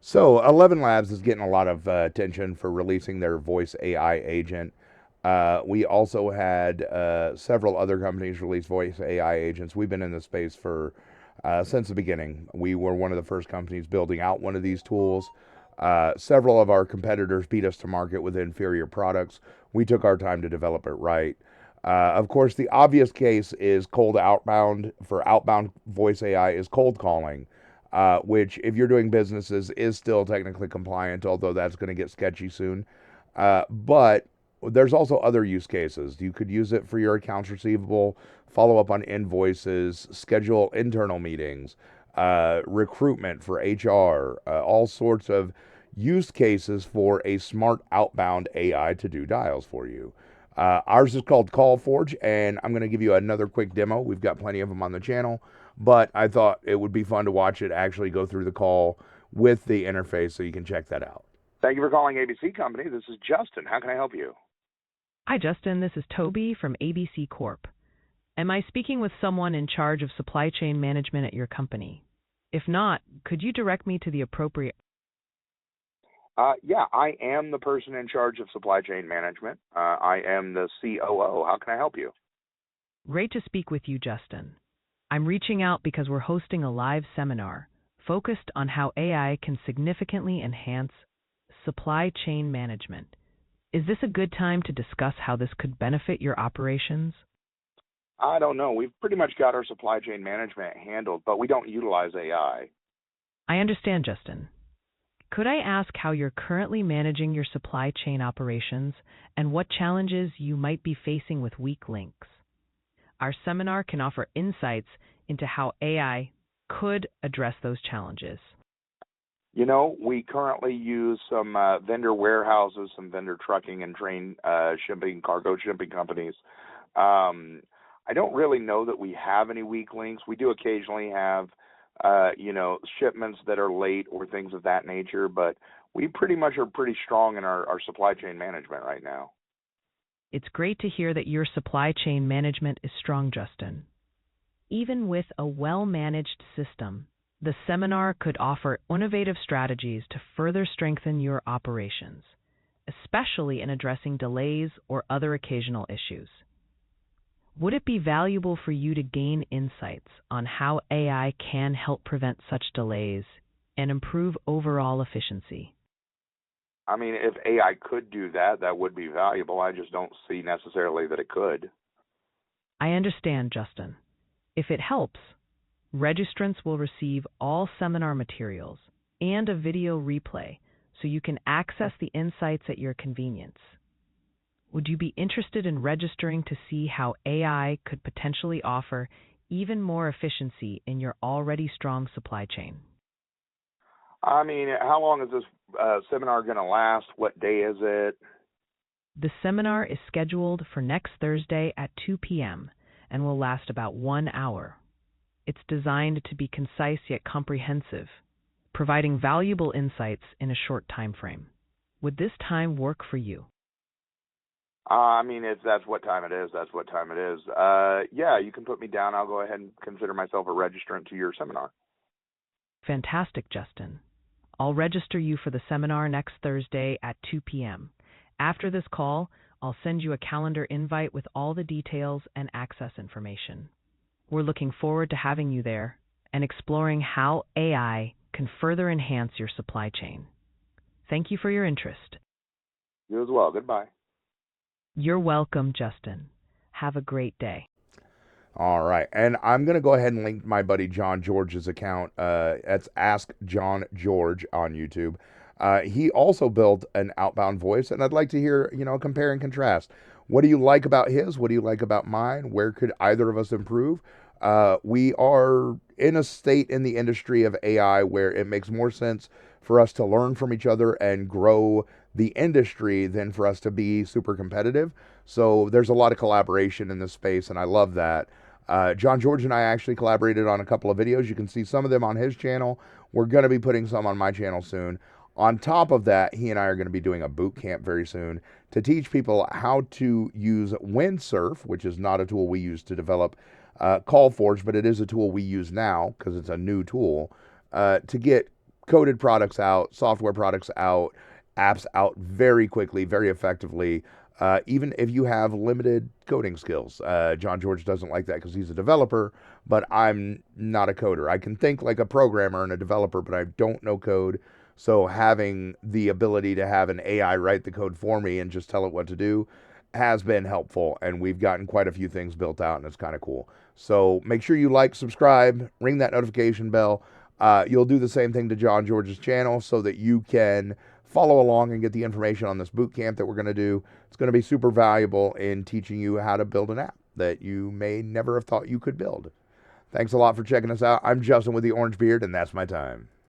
So, ElevenLabs is getting a lot of attention for releasing their voice AI agent. We also had several other companies release voice AI agents. We've been in this space for since the beginning. We were one of the first companies building out one of these tools. Several of our competitors beat us to market with inferior products. We took our time to develop it right. Of course, the obvious case is cold outbound. For outbound voice AI is cold calling, which, if you're doing businesses, is still technically compliant, although that's going to get sketchy soon. But there's also other use cases. You could use it for your accounts receivable, follow up on invoices, schedule internal meetings, recruitment for HR, all sorts of use cases for a smart outbound AI to do dials for you. Ours is called CallForge, and I'm going to give you another quick demo. We've got plenty of them on the channel, but I thought it would be fun to watch it actually go through the call with the interface, so you can check that out. Thank you for calling ABC Company. This is Justin. How can I help you? Hi, Justin. This is Toby from ABC Corp. Am I speaking with someone in charge of supply chain management at your company? If not, could you direct me to the appropriate? Yeah, I am the person in charge of supply chain management. I am the COO. How can I help you? Great to speak with you, Justin. I'm reaching out because we're hosting a live seminar focused on how AI can significantly enhance supply chain management. Is this a good time to discuss how this could benefit your operations? I don't know. We've pretty much got our supply chain management handled, but we don't utilize AI. I understand, Justin. Could I ask how you're currently managing your supply chain operations and what challenges you might be facing with weak links? Our seminar can offer insights into how AI could address those challenges. You know, we currently use some vendor warehouses, some vendor trucking and train shipping, cargo shipping companies. I don't really know that we have any weak links. We do occasionally have, shipments that are late or things of that nature, but we pretty much are pretty strong in our supply chain management right now. It's great to hear that your supply chain management is strong, Justin. Even with a well-managed system, the seminar could offer innovative strategies to further strengthen your operations, especially in addressing delays or other occasional issues. Would it be valuable for you to gain insights on how AI can help prevent such delays and improve overall efficiency? I mean, if AI could do that, that would be valuable. I just don't see necessarily that it could. I understand, Justin. If it helps, registrants will receive all seminar materials and a video replay so you can access the insights at your convenience. Would you be interested in registering to see how AI could potentially offer even more efficiency in your already strong supply chain? I mean, how long is this seminar going to last? What day is it? The seminar is scheduled for next Thursday at 2 p.m. and will last about 1 hour. It's designed to be concise yet comprehensive, providing valuable insights in a short time frame. Would this time work for you? I mean, if that's what time it is, that's what time it is. Yeah, you can put me down. I'll go ahead and consider myself a registrant to your seminar. Fantastic, Justin. I'll register you for the seminar next Thursday at 2 p.m. After this call, I'll send you a calendar invite with all the details and access information. We're looking forward to having you there and exploring how AI can further enhance your supply chain. Thank you for your interest. You as well. Goodbye. You're welcome, Justin. Have a great day. All right. And I'm going to go ahead and link my buddy John George's account. That's Ask John George on YouTube. He also built an outbound voice, and I'd like to hear, compare and contrast. What do you like about his? What do you like about mine? Where could either of us improve? We are in a state in the industry of AI where it makes more sense for us to learn from each other and grow the industry than for us to be super competitive. So there's a lot of collaboration in this space, and I love that. John George and I actually collaborated on a couple of videos. You can see some of them on his channel. We're going to be putting some on my channel soon. On top of that, he and I are going to be doing a boot camp very soon to teach people how to use Windsurf, which is not a tool we use to develop CallForge, but it is a tool we use now because it's a new tool to get coded products out, software products out, apps out very quickly, very effectively. Even if you have limited coding skills. John George doesn't like that because he's a developer, but I'm not a coder. I can think like a programmer and a developer, but I don't know code. So having the ability to have an AI write the code for me and just tell it what to do has been helpful. And we've gotten quite a few things built out, and it's kind of cool. So make sure you like, subscribe, ring that notification bell. You'll do the same thing to John George's channel so that you can follow along and get the information on this boot camp that we're going to do. It's going to be super valuable in teaching you how to build an app that you may never have thought you could build. Thanks a lot for checking us out. I'm Justin with the Orange Beard, and that's my time.